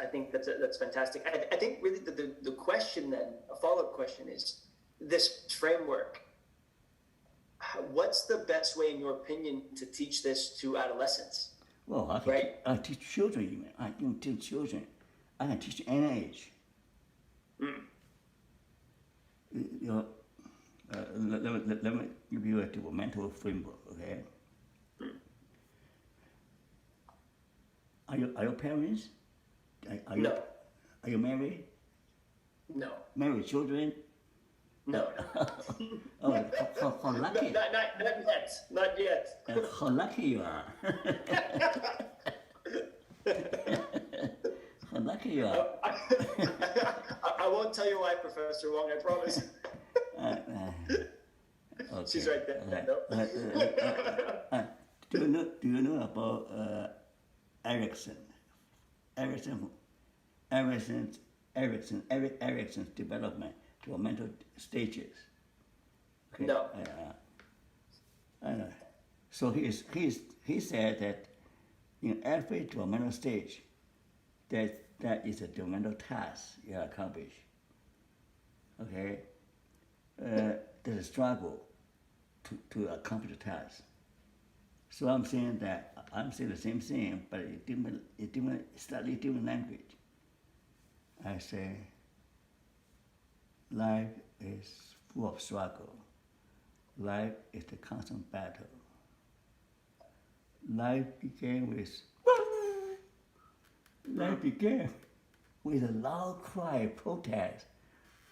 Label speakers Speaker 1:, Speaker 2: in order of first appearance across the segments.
Speaker 1: I think that's fantastic. I think really the question then, a follow-up question is this framework. What's the best way, in your opinion, to teach this to adolescents?
Speaker 2: Well,
Speaker 1: Right?
Speaker 2: I teach children even. I can teach children. I can teach any age.
Speaker 1: Mm.
Speaker 2: You know, let me give you a developmental framework, okay? Are your parents?
Speaker 1: No,
Speaker 2: Are you married?
Speaker 1: no,
Speaker 2: Married children?
Speaker 1: no.
Speaker 2: Oh, how lucky!
Speaker 1: Not yet. Not yet.
Speaker 2: How lucky you are! How lucky you are!
Speaker 1: I won't tell you why, Professor Wong. I promise.
Speaker 2: Okay.
Speaker 1: She's right there. No.
Speaker 2: Do you know about Erickson? Erickson's developmental stages. Okay.
Speaker 1: No.
Speaker 2: So he said that in every developmental stage, that is a developmental task you accomplish. Okay, there's a struggle to accomplish the task. So I'm saying the same thing, but slightly different language. I say, life is full of struggle. Life is the constant battle. Life began with a loud cry of protest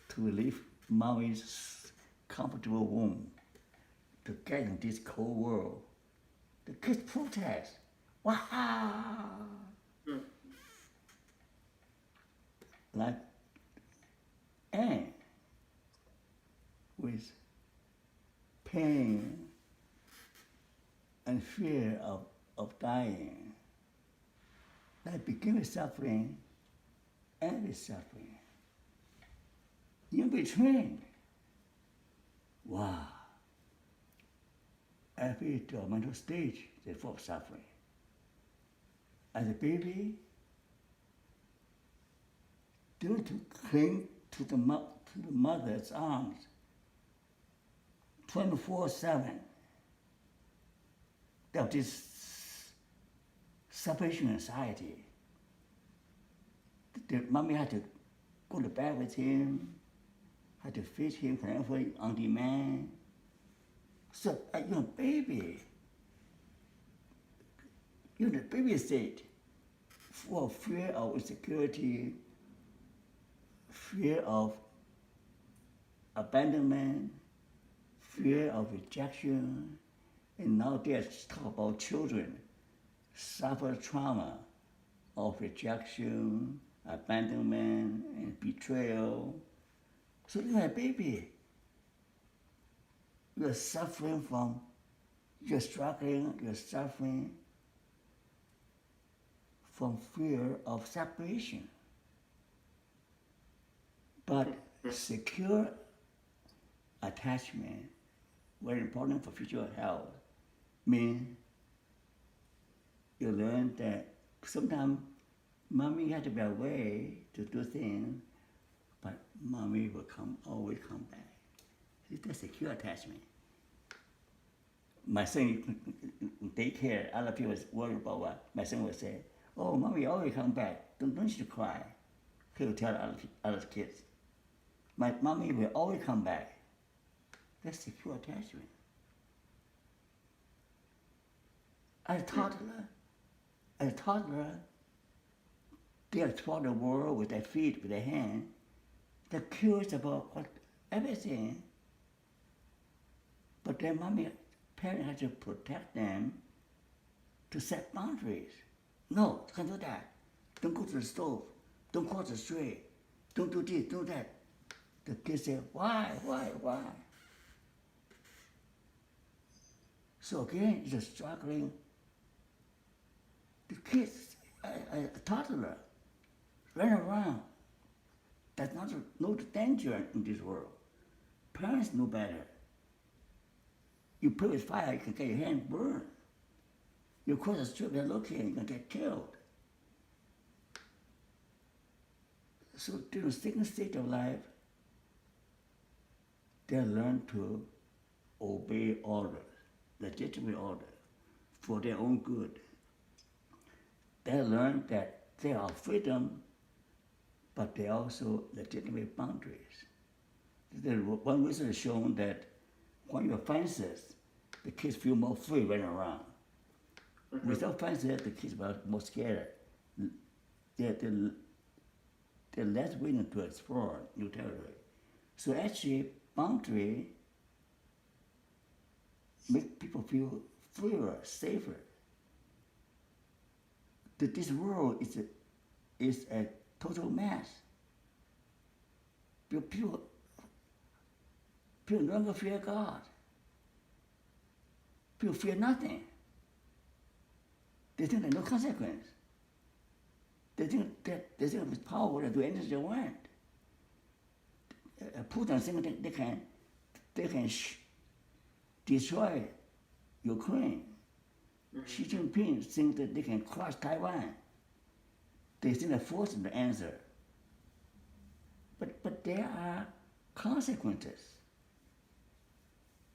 Speaker 2: to relieve mommy's comfortable womb to get in this cold world. The kids protest. Wow! Like, and with pain and fear of dying, that begin with suffering and with suffering. In between, wow, every developmental stage is full of suffering. As a baby, they want to cling to the mother's arms 24/7. Of this separation anxiety. The mommy had to go to bed with him, had to feed him whenever on demand. So, baby, you're in the baby state, full of fear of insecurity, fear of abandonment, fear of rejection. And now let's talk about children suffer trauma of rejection, abandonment, and betrayal. So you're a baby. You're suffering you're suffering from fear of separation. But secure attachment, very important for future health, mean you learn that sometimes mommy had to be away to do things, but mommy will always come back. It's a secure attachment. My son in daycare, other people worry about what my son would say, oh, mommy always come back. Don't you cry. He will tell other kids. My mommy will always come back. That's secure attachment. As a toddler, they explore the world with their feet, with their hands. They're curious about everything. But their parents have to protect them to set boundaries. No, can't do that. Don't go to the stove. Don't cross the street. Don't do this, do that. The kids say, why? So again, it's a struggling. The kids, a toddler, run around. There's no danger in this world. Parents know better. You play with fire, you can get your hand burned. You cross the street, they're looking, you can get killed. So to the second stage of life, they learn to obey orders, legitimate orders, for their own good. They learn that they are freedom, but they also legitimate boundaries. One research has shown that when you have fences, the kids feel more free running around. Without fences, the kids are more scared. They're less willing to explore new territory. So actually, boundary make people feel freer, safer. That this world is a total mess. People no longer fear God. People fear nothing. They think there's no consequence. They think it's power to do anything they want. Putin thinks they can destroy Ukraine. Xi Jinping thinks that they can crush Taiwan. They think the force is the answer. But there are consequences.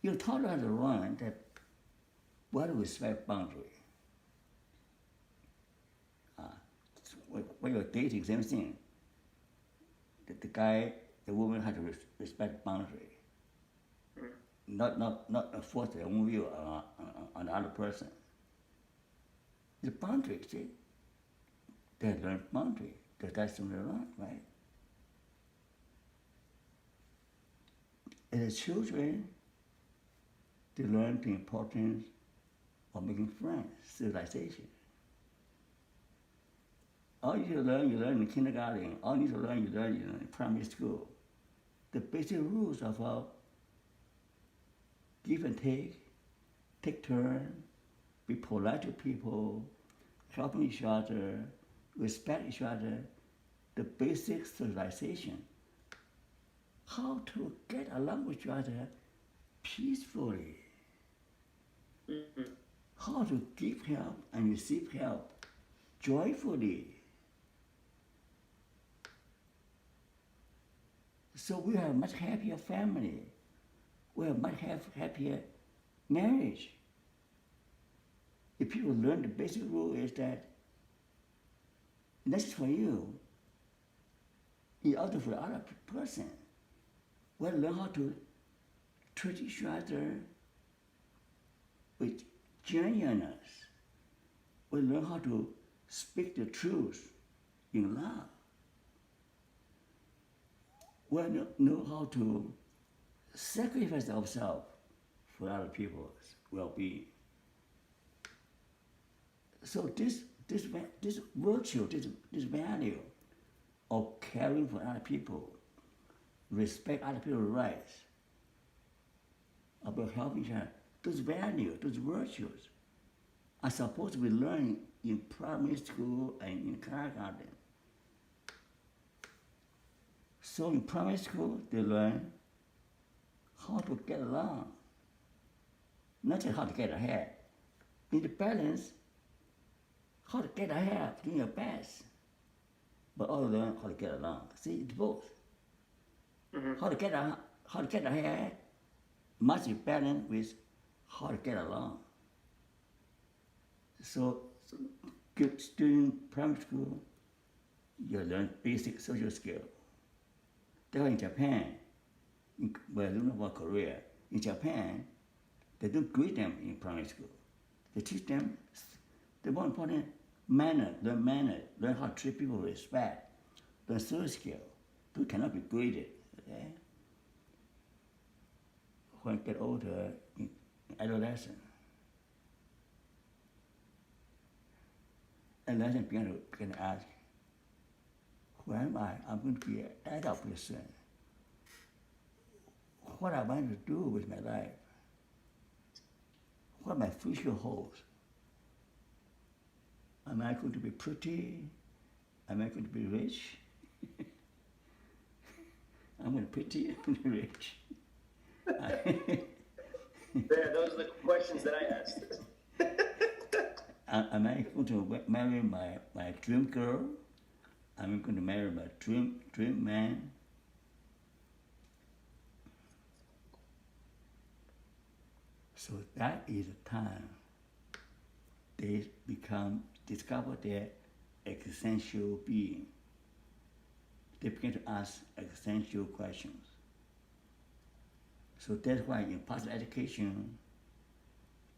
Speaker 2: You're taught as a run that what to respect boundary. When you're dating, same thing. The woman has to respect boundary. Not force their own view on the other person. The boundary, see? They learn boundary. That's something they learn, right? As children, they learn the importance of making friends, civilization. All you learn in kindergarten. All you learn in primary school. The basic rules of give and take turn, be polite to people, helping each other, respect each other, the basic civilization. How to get along with each other peacefully. How to give help and receive help joyfully. So we have a much happier family. We have much happier marriage. If people learn the basic rule is that that's for you, it's also for the other person. We learn how to treat each other with genuineness. We learn how to speak the truth in love. We know how to sacrifice ourselves for other people's well-being. So this virtue, this value of caring for other people, respect other people's rights, about helping each other, those values, those virtues are supposed to be learned in primary school and in kindergarten. So in primary school, they learn how to get along, not just how to get ahead. In the balance, how to get ahead, doing your best, but also learn how to get along. See, it's both. How to get ahead must be balanced with how to get along. So during primary school, you learn basic social skills. They are in Japan, well, I don't know about Korea. In Japan, they don't greet them in primary school. They teach them the more important manner, learn how to treat people with respect, learn social skill. People cannot be greeted. Okay? When they get older, in adolescence, began to ask, who am I? I'm going to be an adult person. What am I going to do with my life? What my future holds? Am I going to be pretty? Am I going to be rich? I'm going to be pretty and rich.
Speaker 1: Yeah, those are the questions that I asked.
Speaker 2: Am I going to marry my dream girl? I'm going to marry my dream man. So that is the time they discover their existential being. They begin to ask existential questions. So that's why in positive education,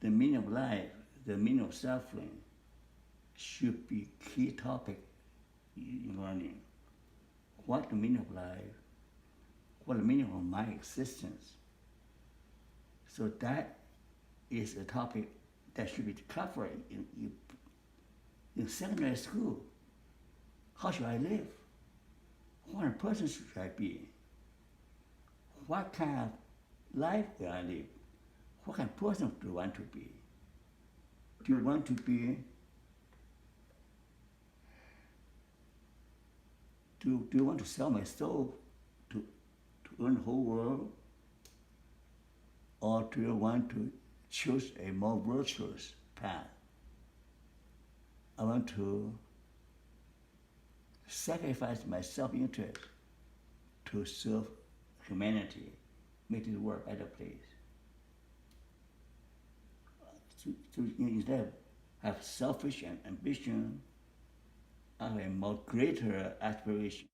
Speaker 2: the meaning of life, the meaning of suffering should be key topic in learning. What the meaning of life? What the meaning of my existence? So that is a topic that should be covered in secondary school. How should I live? What kind of person should I be? What kind of life will I live? What kind of person do you want to be? Do you want to be? Do you want to sell my soul to earn the whole world? Or do you want to choose a more virtuous path? I want to sacrifice my self-interest to serve humanity, make this world a better place. So instead of have selfish ambition, I have a more greater aspiration.